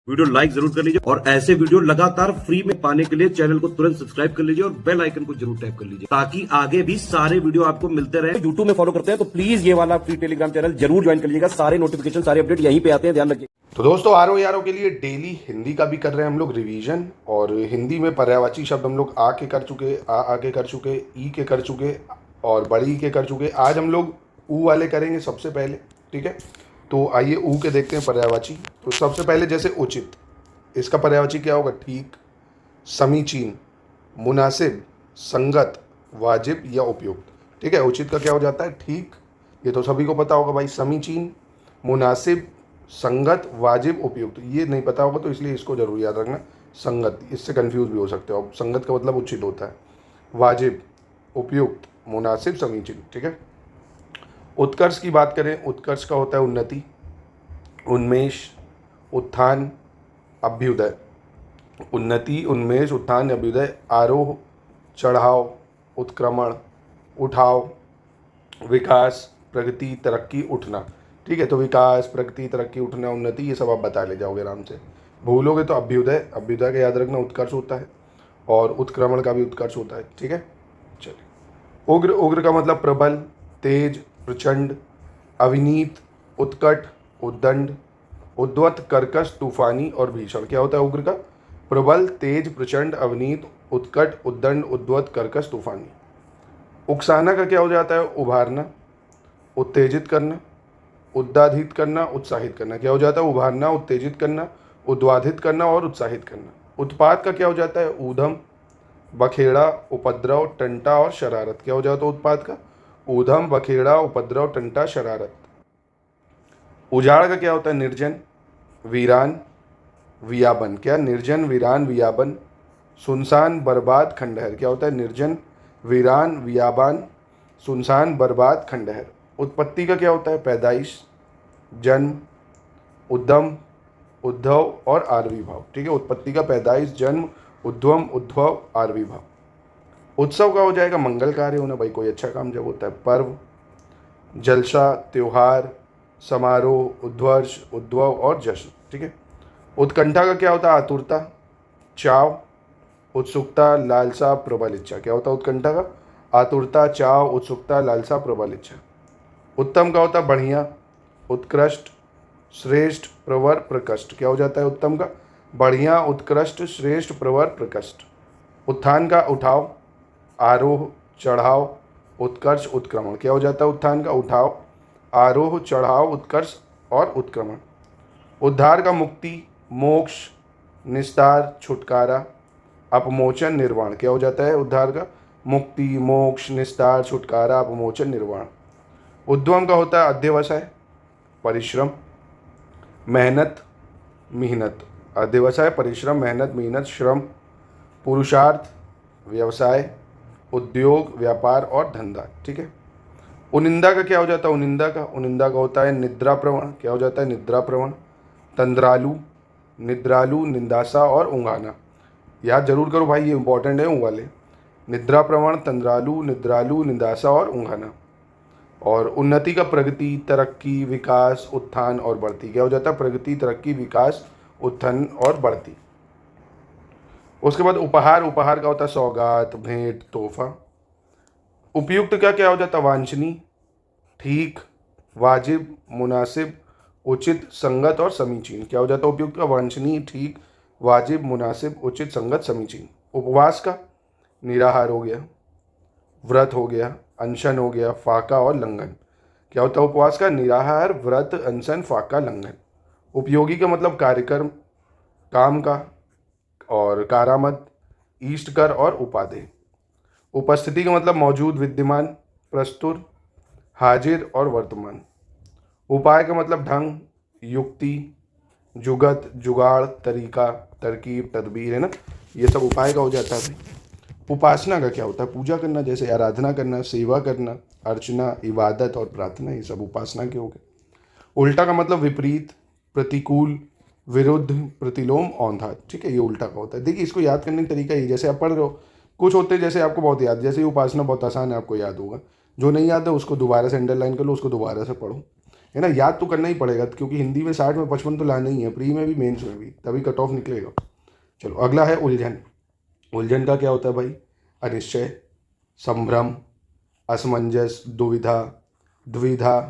Video like जरूर कर लीजिए और ऐसे वीडियो लगातार फ्री में पाने के लिए चैनल को तुरंत सब्सक्राइब कर लीजिए और बेल आइकन को जरूर टैप कर लीजिए ताकि आगे भी सारे वीडियो आपको मिलते रहे। यूट्यूब में फॉलो करते हैं तो प्लीज ये वाला फ्री टेलीग्राम चैनल जरूर ज्वाइन कर लीजिएगा। सारे नोटिफिकेशन सारे अपडेट यहीं पे आते हैं, ध्यान रखिए। तो दोस्तों आरो यारों के लिए डेली हिंदी का भी कर रहे हैं हम लोग रिवीजन। और हिंदी में पर्यायवाची शब्द हम लोग आ के कर चुके, आ के कर चुके, ई के कर चुके और बड़ी के कर चुके। आज हम लोग ऊ वाले करेंगे सबसे पहले, ठीक है। तो आइए ऊ के देखते हैं पर्यायवाची। तो सबसे पहले जैसे उचित, इसका पर्यायवाची क्या होगा? ठीक, समीचीन, मुनासिब, संगत, वाजिब या उपयुक्त। ठीक है, उचित का क्या हो जाता है? ठीक, ये तो सभी को पता होगा भाई। समीचीन, मुनासिब, संगत, वाजिब, उपयुक्त, ये नहीं पता होगा तो इसलिए इसको जरूर याद रखना। संगत, इससे कंफ्यूज भी हो सकते हो। संगत का मतलब उचित होता है, वाजिब, उपयुक्त, मुनासिब, समीचीन। ठीक है। उत्कर्ष की बात करें, उत्कर्ष का होता है उन्नति, उन्मेष, उत्थान, अभ्युदय। उन्नति, उन्मेष, उत्थान, अभ्युदय। आरोह, चढ़ाव, उत्क्रमण, उठाव, विकास, प्रगति, तरक्की, उठना। ठीक है, तो विकास, प्रगति, तरक्की, उठना, उन्नति, ये सब आप बता ले जाओगे आराम से। भूलोगे तो अभ्युदय, अभ्युदय का याद रखना, उत्कर्ष होता है। और उत्क्रमण का भी उत्कर्ष होता है। ठीक है, चलिए। उग्र, उग्र का मतलब प्रबल, तेज, प्रचंड, अविनीत, उत्कट, उद्दंड, उद्वत, कर्कश, तूफानी और भीषण। क्या होता है उग्र का? प्रबल, तेज, प्रचंड, अविनीत, उत्कट, उद्दंड, उद्वत, कर्कश, तूफानी। उकसाना का क्या हो जाता है? उभारना, उत्तेजित करना, उद्दाधित करना, उत्साहित करना। क्या हो जाता है? उभारना, उत्तेजित करना, उद्वाधित करना और उत्साहित करना। उत्पात का क्या हो जाता है? ऊधम, बखेड़ा, उपद्रव, टंटा और शरारत। क्या हो जाता है उत्पात का? ऊधम, बखेड़ा, उपद्रव, टंटा, शरारत। उजाड़ का क्या होता है? निर्जन, वीरान, वियाबन। क्या? निर्जन, वीरान, वियाबन। सुनसान, बर्बाद, खंडहर। क्या होता है? निर्जन, वीरान, वियाबान, सुनसान, बर्बाद, खंडहर। उत्पत्ति का क्या होता है? पैदाइश, जन्म, उद्यम, उद्भव और आविर्भाव। ठीक है, उत्पत्ति का पैदाइश, जन्म, उद्यम, उद्भव, आविर्भाव। उत्सव का हो जाएगा मंगल कार्य होना, भाई कोई अच्छा काम जब होता है। पर्व, जलसा, त्योहार, समारोह, उद्वर्ष, उद्भव और जश्न। ठीक है। उत्कंठा का क्या होता है? आतुरता, चाव, उत्सुकता, लालसा, प्रबल इच्छा। क्या होता है उत्कंठा का? आतुरता, चाव, उत्सुकता, लालसा, प्रबल इच्छा। उत्तम का होता है बढ़िया, उत्कृष्ट, श्रेष्ठ, प्रवर, प्रकृष्ट। क्या हो जाता है उत्तम का? बढ़िया, उत्कृष्ट, श्रेष्ठ, प्रवर, प्रकृष्ट। उत्थान का उठाव, आरोह, चढ़ाव, उत्कर्ष, उत्क्रमण। क्या हो जाता है उत्थान का? उठाव, आरोह, चढ़ाव, उत्कर्ष और उत्क्रमण। उद्धार का मुक्ति, मोक्ष, निस्तार, छुटकारा, अपमोचन, निर्वाण। क्या हो जाता है उद्धार का? मुक्ति, मोक्ष, निस्तार, छुटकारा, अपमोचन, निर्वाण। उद्यम का होता है अध्यवसाय, परिश्रम, मेहनत, मेहनत। अध्यवसाय, परिश्रम, मेहनत, मेहनत, श्रम, पुरुषार्थ, व्यवसाय, उद्योग, व्यापार और धंधा। ठीक है। उनिंदा का क्या हो जाता है? उनिंदा का होता है निद्रा प्रवण। क्या हो जाता है? निद्रा प्रवण। तंद्रालु, निद्रालु, निंदासा और ऊंघाना। याद जरूर करो भाई, ये इंपॉर्टेंट है ऊँ वाले। निद्रा प्रवण, तंद्रालु, निद्रालु, निंदासा और ऊंघाना। और उन्नति का प्रगति, तरक्की, विकास, उत्थान और बढ़ती। क्या हो जाता है? प्रगति, तरक्की, विकास, उत्थान और बढ़ती। उसके बाद उपहार, उपहार का होता है सौगात, भेंट, तोहफा। उपयुक्त का क्या हो जाता है? वांछनीय, ठीक, वाजिब, मुनासिब, उचित, संगत और समीचीन। क्या हो जाता है उपयुक्त का? वांछनीय, ठीक, वाजिब, मुनासिब, उचित, संगत, समीचीन। उपवास का निराहार हो गया, व्रत हो गया, अनशन हो गया, फाका और लंघन। क्या होता है उपवास का? निराहार, व्रत, अनशन, फाका, लंघन। उपयोगी का मतलब कार्यक्रम, काम का और कारामद, इष्टकर और उपादेय। उपस्थिति का मतलब मौजूद, विद्यमान, प्रस्तुर, हाजिर और वर्तमान। उपाय का मतलब ढंग, युक्ति, जुगत, जुगाड़, तरीका, तरकीब, तदबीर, है ना। ये सब उपाय का हो जाता है। उपासना का क्या होता है? पूजा करना, जैसे आराधना करना, सेवा करना, अर्चना, इबादत और प्रार्थना, ये सब उपासना के हो गए। उल्टा का मतलब विपरीत, प्रतिकूल, विरुद्ध, प्रतिलोम, औंधा। ठीक है, ये उल्टा का होता है। देखिए इसको याद करने का तरीका ये, जैसे आप पढ़ रहे हो, कुछ होते हैं जैसे आपको बहुत याद, जैसे उपासना बहुत आसान है, आपको याद होगा। जो नहीं याद है उसको दोबारा से अंडरलाइन कर लो, उसको दोबारा से पढ़ो, है ना, याद तो करना ही पड़ेगा क्योंकि हिंदी में 60 में 55 तो लाना ही है, प्री में भी मेंस में भी, तभी कट ऑफ निकलेगा। चलो अगला है उलझन। उलझन का क्या होता है भाई? अनिश्चय, संभ्रम, असमंजस, दुविधा, द्विधा,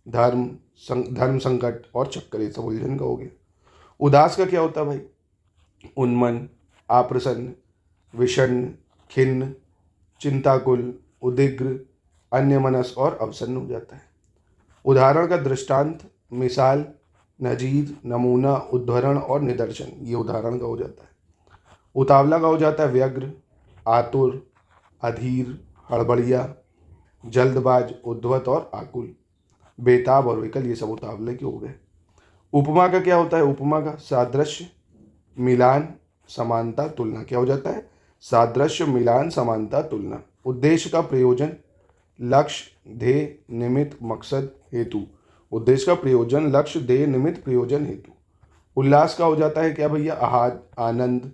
धर्म संकट और चक्कर, ये सब उलझन का हो गया। उदास का क्या होता है भाई? उन्मन, आप्रसन्न, विषन्न, खिन्न, चिंताकुल, उदिग्र, अन्यमनस और अवसन्न हो जाता है। उदाहरण का दृष्टांत, मिसाल, नजीर, नमूना, उद्धरण और निदर्शन, ये उदाहरण का हो जाता है। उतावला का हो जाता है व्यग्र, आतुर, अधीर, हड़बड़िया, जल्दबाज, उद्धत और आकुल। बेताब और विकल, ये सब उतावले के हो गए। उपमा का क्या होता है? उपमा का सादृश्य, मिलान, समानता, तुलना, क्या हो जाता है? सादृश्य, मिलान, समानता, तुलना। उद्देश्य का प्रयोजन, लक्ष्य, ध्येय, निमित्त, मकसद, हेतु। उद्देश्य का प्रयोजन, लक्ष्य, ध्येय, निमित्त, प्रयोजन, हेतु। उल्लास का हो जाता है क्या भैया? आहाद, आनंद,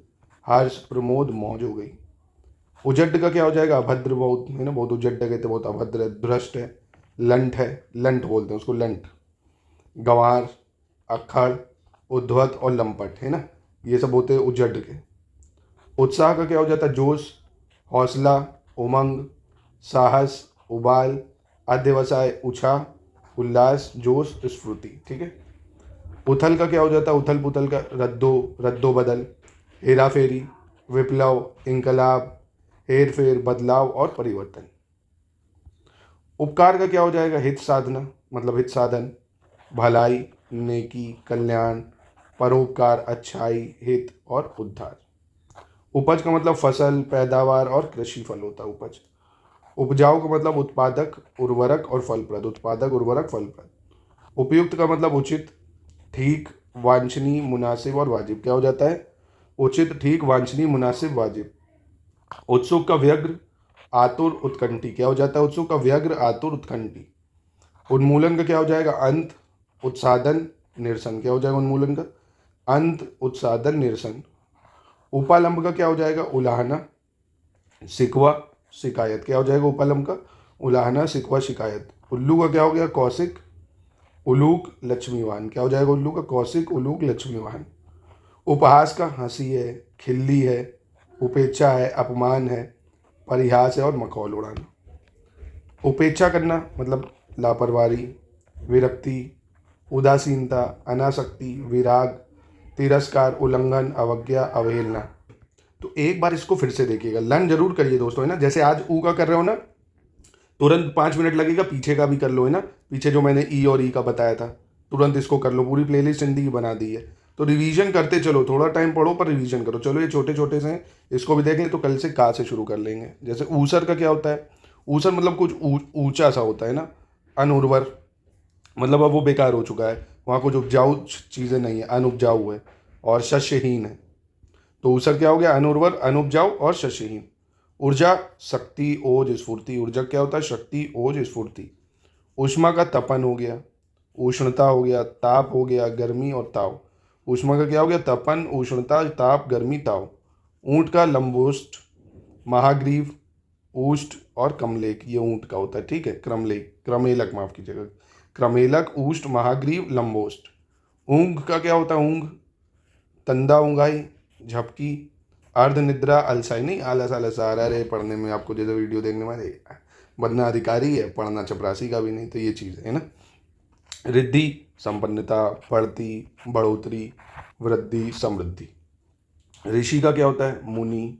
हर्ष, प्रमोद, मौज हो गई। उजड्ड का क्या हो जाएगा? अभद्र, बहुत है ना, बहुत उजड्ड कहते, बहुत अभद्र है, भ्रष्ट है, लंठ है, लंठ बोलते हैं उसको, लंठ। गंवार, अक्खड़, उद्धत और लंपट, है ना, ये सब होते हैं उजड्ड के। उत्साह का क्या हो जाता है? जोश, हौसला, उमंग, साहस, उबाल, अध्यवसाय, उत्साह, उल्लास, जोश, स्फूर्ति, ठीक है। उथल का क्या हो जाता है? उथल पुथल का रद्दो बदल, हेरा फेरी, विप्लव, इनकलाब, हेर फेर, बदलाव और परिवर्तन। उपकार का क्या हो जाएगा? हित साधना, मतलब हित साधन, भलाई, नेकी, कल्याण, परोपकार, अच्छाई, हित और उद्धार। उपज का मतलब फसल, पैदावार और कृषि फल होता है उपज। उपजाऊ का मतलब उत्पादक, उर्वरक और फलप्रद, उत्पादक, उर्वरक, फलप्रद। उपयुक्त का मतलब उचित, ठीक, वांछनीय, मुनासिब और वाजिब, क्या हो जाता है? उचित, ठीक, वांछनीय, मुनासिब, वाजिब। उत्सुक का व्यग्र, आतुर, उत्कंठी, क्या हो जाता है? उत्सुक का व्यग्र, आतुर, उत्कंठी। उन्मूलन का क्या हो जाएगा? अंत, उत्सादन, निरसन, क्या हो जाएगा उन्मूलन का? अंत, उत्सादन, निरसन। उपालंब का क्या हो जाएगा? उलाहना, सिकवा, शिकायत, क्या हो जाएगा उपालंब का? उलाहना, सिकवा, शिकायत। उल्लू का क्या हो गया? कौशिक, उलूक, लक्ष्मीवान, क्या हो जाएगा उल्लू का? कौशिक, उलूक, लक्ष्मीवान। उपहास का हंसी है, खिल्ली है, उपेक्षा है, अपमान है, परिहास है और मखौल उड़ाना। उपेक्षा करना मतलब लापरवाही, विरक्ति, उदासीनता, अनासक्ति, विराग, तिरस्कार, उल्लंघन, अवज्ञा, अवहेलना। तो एक बार इसको फिर से देखिएगा, लर्न जरूर करिए दोस्तों, है ना। जैसे आज ऊ का कर रहे हो ना, तुरंत 5 मिनट लगेगा, पीछे का भी कर लो, है ना। पीछे जो मैंने ई और ई का बताया था, तुरंत इसको कर लो। पूरी प्लेलिस्ट हिंदी की बना दी है, तो रिवीजन करते चलो, थोड़ा टाइम पढ़ो पर रिवीजन करो। चलो ये छोटे छोटे से हैं, इसको भी देख लें, तो कल से का से शुरू कर लेंगे। जैसे ऊसर का क्या होता है? ऊसर मतलब कुछ ऊंचा सा होता है ना। अनुर्वर मतलब अब वो बेकार हो चुका है, वहाँ कुछ उपजाऊ चीज़ें नहीं है, अनुपजाऊ है और शस्यहीन है। तो ऊसर क्या हो गया? अनुर्वर, अनुपजाऊ और शस्यहीन। ऊर्जा, शक्ति, ओज, स्फूर्ति। ऊर्जा क्या होता है? शक्ति, ओज, स्फूर्ति। ऊष्मा का तपन हो गया, उष्णता हो गया, ताप हो गया, गर्मी और ताव। ऊष्मा का क्या हो गया? तपन, उष्णता, ताप, गर्मी, ताव। ऊंट का लंबोष्ठ, महाग्रीव, ऊष्ट और कमलेक, ये ऊंट का होता है, ठीक है। क्रमेलक, माफ कीजिएगा, क्रमेलक, ऊष्ट, महाग्रीव, लंबोष्ठ। ऊंघ का क्या होता है? ऊंघ, तंदा, ऊंघाई, झपकी, अर्ध निद्रा, अलसाई, नहीं आलस आलस आ रहा है पढ़ने में आपको, जैसे वीडियो देखने में बनना अधिकारी है, पढ़ना चपरासी का भी नहीं, तो ये चीज़ है ना। रिद्धि, संपन्नता, बढ़ती, बढ़ोतरी, वृद्धि, समृद्धि। ऋषि का क्या होता है? मुनि,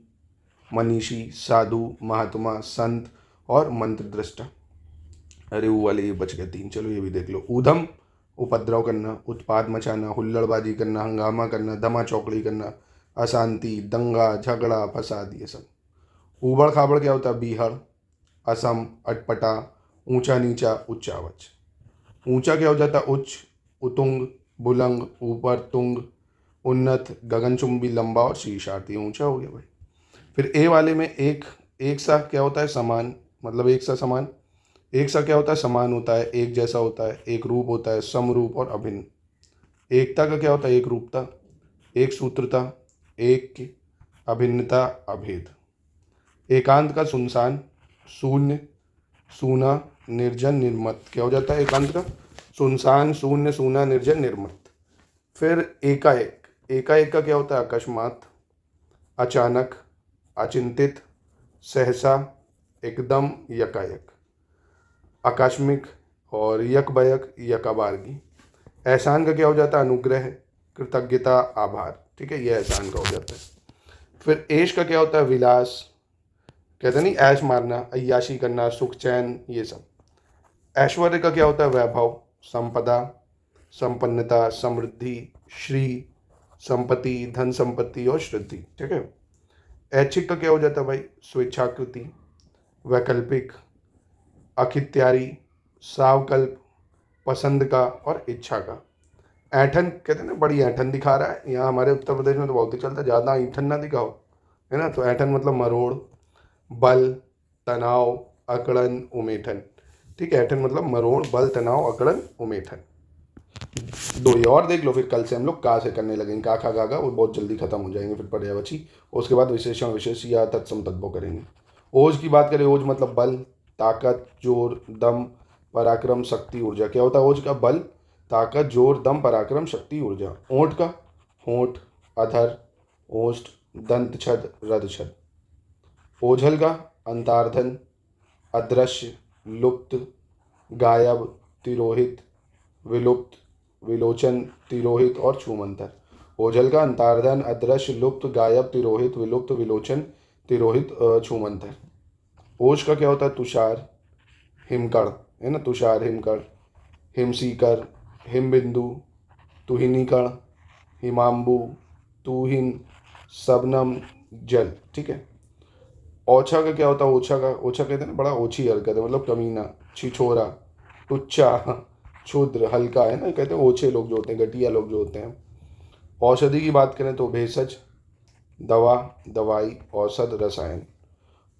मनीषी, साधु, महात्मा, संत और मंत्र दृष्टा। अरे वो वाले ये बच गए 3, चलो ये भी देख लो। ऊधम, उपद्रव करना, उत्पाद मचाना, हुल्लड़बाजी करना, हंगामा करना, धमा चौकड़ी करना, अशांति, दंगा, झगड़ा, फसाद, ये सब। ऊबड़ खाबड़ क्या होता है? बीहड़, असम, अटपटा, ऊंचा नीचा, उच्च आवाज। ऊंचा क्या हो जाता है? उच्च, उतुंग, बुलंग, ऊपर, तुंग, उन्नत, गगनचुंबी, लंबा और शीर्षार्थी, ऊंचा हो गया भाई। फिर ए वाले में एक सा क्या होता है? समान, मतलब एक सा समान। एक सा क्या होता है? समान होता है, एक जैसा होता है, एक रूप होता है, समरूप और अभिन्न। एकता का क्या होता है? एक रूपता, एक सूत्रता, एक, अभिन्नता, अभेद। एकांत का सुनसान, शून्य, सूना, निर्जन, निर्मत, क्या हो जाता है एकांत का? सुनसान, शून्य, सूना, निर्जन, निर्मत। फिर एकाएक, एकाएक का क्या होता है? अकस्मात, अचानक, अचिंतित, सहसा, एकदम, यकायक। आकस्मिक और यकबयक, यकाबारगी। एहसान का क्या हो जाता है? अनुग्रह, कृतज्ञता, आभार। ठीक है, ये एहसान का हो जाता है। फिर ऐश का क्या होता है? विलास, कहते नहीं ऐश मारना, अय्याशी करना, सुख चैन, ये सब। ऐश्वर्य का क्या होता है? वैभव, संपदा, संपन्नता, समृद्धि, श्री, संपत्ति, धन संपत्ति और श्रुति। ठीक है। ऐच्छिक का क्या हो जाता है भाई? स्वेच्छाकृति, वैकल्पिक, अखित्यारी, सावकल्प, पसंद का और इच्छा का। ऐंठन, कहते हैं ना बड़ी ऐंठन दिखा रहा है, यहाँ हमारे उत्तर प्रदेश में तो बहुत ही चलता है, ज़्यादा ऐंठन ना दिखाओ, है ना। तो ऐंठन मतलब मरोड़, बल, तनाव, अकड़न, उमेठन। ठीक है, ऐंठन मतलब मरोड़, बल, तनाव, अकड़न, उमेठन। दो ये और देख लो, फिर कल से हम लोग का से करने लगेंगे, का खा गा गा, वो बहुत जल्दी खत्म हो जाएंगे फिर पर्यायवाची। उसके बाद विशेषण विशेष या तत्सम तद्भव करेंगे। ओज की बात करें, ओज मतलब बल, ताकत, जोर, दम, पराक्रम, शक्ति, ऊर्जा। क्या होता है ओज का? बल, ताकत, जोर, दम, पराक्रम, शक्ति, ऊर्जा। ओंठ का? होंठ, अधर, ओष्ठ, दंत छद, रद छद। ओझल का? अंतार्धन, अदृश्य, लुप्त, गायब, तिरोहित, विलुप्त, विलोचन, तिरोहित और छूमंतर। ओझल का अंतार्धन, अदृश्य, लुप्त, गायब, तिरोहित, विलुप्त, विलोचन, तिरोहित, छूमंतर। ओज का क्या होता है? तुषार, हिमकण, है ना, तुषार, हिमकण, हिमसीकर, हिमबिंदु, तुहिनीकण, हिमांबु, तुहिन, सबनम, जल। ठीक है। ओछा का क्या होता है? ओछा का, ओछा कहते हैं ना बड़ा ओछी हरकत है, मतलब कमीना, छिछोरा, टुच्चा, क्षुद्र, हल्का, है ना, कहते हैं ओछे लोग जो होते हैं, घटिया लोग जो होते हैं। औषधि की बात करें तो भेषज, दवा, दवाई, औषध, रसायन।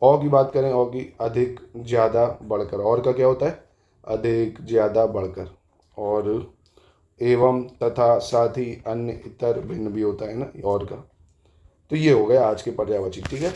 औ की बात करें, औ की अधिक, ज़्यादा, बढ़कर। और का क्या होता है? अधिक, ज़्यादा, बढ़कर। और एवं, तथा, साथ ही, अन्य, इतर, भिन्न भी होता है ना और का। तो ये हो गया आज के पर्यायवाची। ठीक है,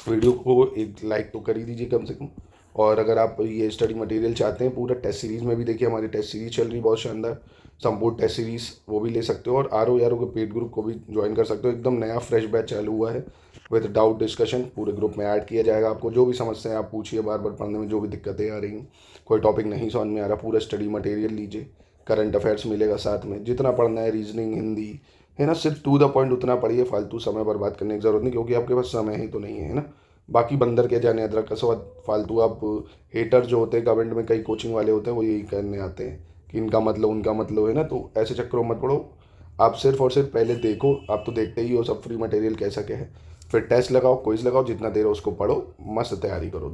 वीडियो को एक लाइक तो कर ही दीजिए कम से कम। और अगर आप ये स्टडी मटेरियल चाहते हैं पूरा टेस्ट सीरीज़ में भी, देखिए हमारी टेस्ट सीरीज़ चल रही बहुत शानदार, संपूर्ण टेस्ट सीरीज़, वो भी ले सकते हो। और आर ओ के पेड ग्रुप को भी ज्वाइन कर सकते हो, एकदम नया फ्रेश बैच चालू हुआ है विद डाउट डिस्कशन, पूरे ग्रुप में ऐड किया जाएगा। आपको जो भी समस्याएं आप पूछिए, बार बार पढ़ने में जो भी दिक्कतें आ रही हैं, कोई टॉपिक नहीं समझ में आ रहा, पूरा स्टडी मटेरियल लीजिए, करंट अफेयर्स मिलेगा साथ में, जितना पढ़ना है, रीजनिंग, हिंदी, है ना, सिर्फ टू द पॉइंट उतना पढ़िए, फालतू समय बर्बाद करने की ज़रूरत नहीं, क्योंकि आपके पास समय ही तो नहीं है ना। बाकी बंदर के जाने अदरक का स्वाद, फालतू आप हेटर जो होते हैं कमेंट में, कई कोचिंग वाले होते हैं वो यही करने आते हैं कि इनका मतलब उनका मतलब, है ना। तो ऐसे चक्करों मत पड़ो, आप सिर्फ और सिर्फ पहले देखो, आप तो देखते ही हो सब फ्री मटेरियल कैसा क्या है, फिर टेस्ट लगाओ, क्विज लगाओ, जितना देर हो उसको पढ़ो, मस्त तैयारी करो।